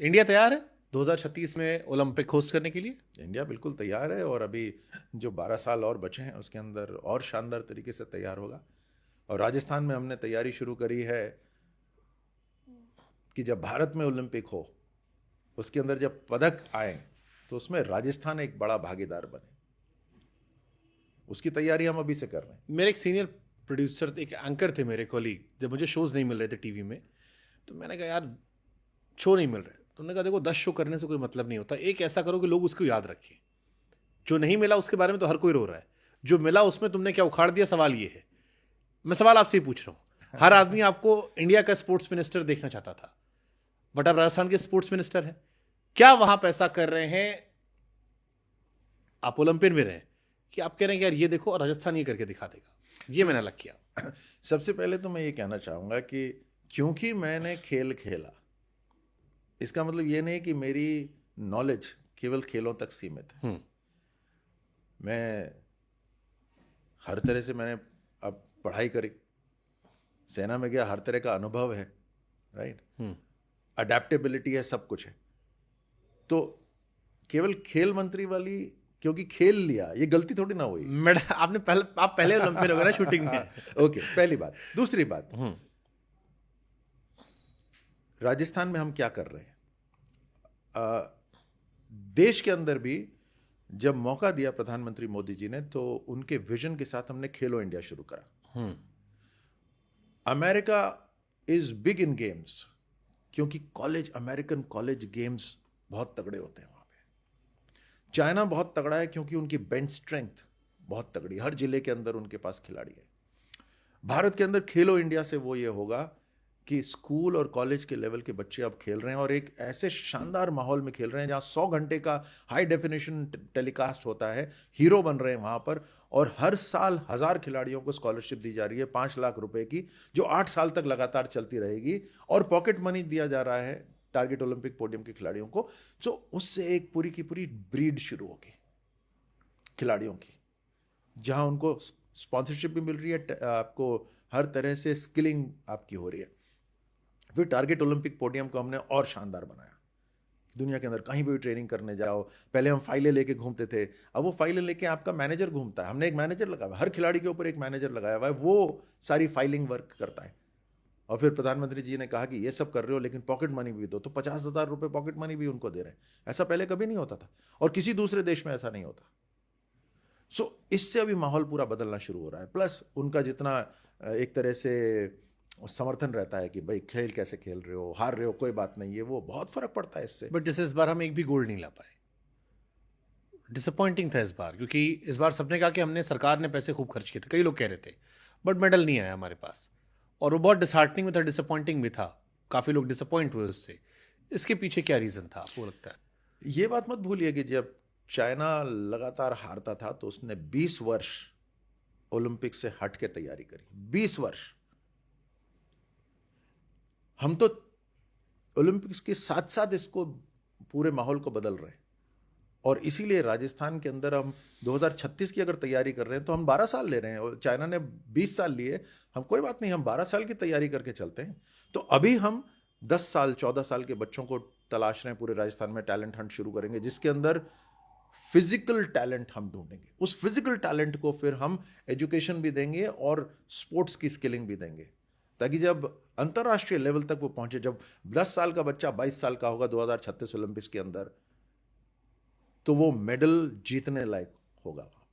India तैयार है 2036 में ओलंपिक होस्ट करने के लिए? इंडिया बिल्कुल तैयार है, और अभी जो 12 साल और बचे हैं उसके अंदर और शानदार तरीके से तैयार होगा। और राजस्थान में हमने तैयारी शुरू करी है कि जब भारत में ओलंपिक हो, उसके अंदर जब पदक आए तो उसमें राजस्थान एक बड़ा भागीदार बने। उसकी तैयारी हम अभी से कर रहे हैं। मेरे एक सीनियर प्रोड्यूसर, एक एंकर थे मेरे कॉलीग, जब मुझे शोज नहीं मिल रहे थे टीवी में, तो मैंने कहा यार शो नहीं मिल रहे, तो उन्होंने कहा देखो 10 शो करने से कोई मतलब नहीं होता, एक ऐसा करो कि लोग उसको याद रखें। जो नहीं मिला उसके बारे में तो हर कोई रो रहा है, जो मिला उसमें तुमने क्या उखाड़ दिया। सवाल ये है, मैं सवाल आपसे ही पूछ रहा हूँ, हर आदमी आपको इंडिया का स्पोर्ट्स मिनिस्टर देखना चाहता था, बट आप राजस्थान के स्पोर्ट्स मिनिस्टर हैं। क्या वहां पैसा कर रहे हैं, आप ओलंपियन में रहे, कि आप कह रहे हैं कि यार ये देखो और राजस्थान ये करके दिखा देगा, ये मैंने अलग किया। सबसे पहले तो मैं ये कहना चाहूंगा कि क्योंकि मैंने खेल खेला, इसका मतलब ये नहीं कि मेरी नॉलेज केवल खेलों तक सीमित है। मैं हर तरह से मैंने अब पढ़ाई करी, सेना में गया, हर तरह का अनुभव है, राइट, अडेप्टेबिलिटी है, सब कुछ है। तो केवल खेल मंत्री वाली, क्योंकि खेल लिया, ये गलती थोड़ी ना हुई। मैडम आप पहले ओलंपियन हो गए ना शूटिंग में। ओके, पहली बात। दूसरी बात, राजस्थान में हम क्या कर रहे हैं, देश के अंदर भी जब मौका दिया प्रधानमंत्री मोदी जी ने, तो उनके विजन के साथ हमने खेलो इंडिया शुरू करा। America is big in games, क्योंकि अमेरिकन कॉलेज गेम्स बहुत तगड़े होते हैं वहां पे। चाइना बहुत तगड़ा है क्योंकि उनकी बेंच स्ट्रेंथ बहुत तगड़ी, हर जिले के अंदर उनके पास खिलाड़ी है। भारत के अंदर खेलो इंडिया से वो ये होगा कि स्कूल और कॉलेज के लेवल के बच्चे अब खेल रहे हैं, और एक ऐसे शानदार माहौल में खेल रहे हैं जहां 100 घंटे का हाई डेफिनेशन टेलीकास्ट होता है, हीरो बन रहे हैं वहां पर। और हर साल 1000 खिलाड़ियों को स्कॉलरशिप दी जा रही है, 5 लाख रुपए की, जो 8 साल तक लगातार चलती रहेगी। और पॉकेट मनी दिया जा रहा है टारगेट ओलंपिक पोडियम के खिलाड़ियों को। तो उससे एक पूरी की पूरी ब्रीड शुरू होगी खिलाड़ियों की, जहां उनको स्पॉन्सरशिप भी मिल रही है, आपको हर तरह से स्किलिंग आपकी हो रही है। फिर टारगेट ओलंपिक पोडियम को हमने और शानदार बनाया। दुनिया के अंदर कहीं भी ट्रेनिंग करने जाओ, पहले हम फाइलें लेके घूमते थे, अब वो फाइलें लेके आपका मैनेजर घूमता है। हमने एक मैनेजर लगाया हुआ है, हर खिलाड़ी के ऊपर एक मैनेजर लगाया हुआ है, वो सारी फाइलिंग वर्क करता है। और फिर प्रधानमंत्री जी ने कहा कि ये सब कर रहे हो लेकिन पॉकेट मनी भी दो, तो 50,000 रुपए पॉकेट मनी भी उनको दे रहे हैं। ऐसा पहले कभी नहीं होता था, और किसी दूसरे देश में ऐसा नहीं होता। सो इससे अभी माहौल पूरा बदलना शुरू हो रहा है। प्लस उनका जितना एक तरह से समर्थन रहता है कि भाई खेल कैसे खेल रहे हो, हार रहे हो कोई बात नहीं है, वो बहुत फर्क पड़ता है इससे। बट जैसे इस बार हम एक भी गोल्ड नहीं ला पाए, डिसअपॉइंटिंग था इस बार, क्योंकि इस बार सबने कहा कि हमने, सरकार ने पैसे खूब खर्च किए थे, कई लोग कह रहे थे, बट मेडल नहीं आया हमारे पास। और वो बहुत डिसहार्टनिंग भी था, डिसअपॉइंटिंग भी था, काफ़ी लोग डिसअपॉइंट हुए उससे। इसके पीछे क्या रीज़न था आपको लगता है? ये बात मत भूलिए कि जब चाइना लगातार हारता था तो उसने 20 वर्ष ओलंपिक से हट के तैयारी करी। 20 वर्ष। हम तो ओलंपिक्स के साथ साथ इसको, पूरे माहौल को बदल रहे हैं। और इसीलिए राजस्थान के अंदर हम 2036 की अगर तैयारी कर रहे हैं तो हम 12 साल ले रहे हैं, और चाइना ने 20 साल लिए। हम कोई बात नहीं, हम 12 साल की तैयारी करके चलते हैं। तो अभी हम 10 साल 14 साल के बच्चों को तलाश रहे हैं, पूरे राजस्थान में टैलेंट हंट शुरू करेंगे, जिसके अंदर फिजिकल टैलेंट हम ढूंढेंगे। उस फिजिकल टैलेंट को फिर हम एजुकेशन भी देंगे और स्पोर्ट्स की स्किलिंग भी देंगे, ताकि जब अंतर्राष्ट्रीय लेवल तक वो पहुंचे, जब 10 साल का बच्चा 22 साल का होगा 2036 ओलंपिक्स के अंदर, तो वो मेडल जीतने लायक होगा।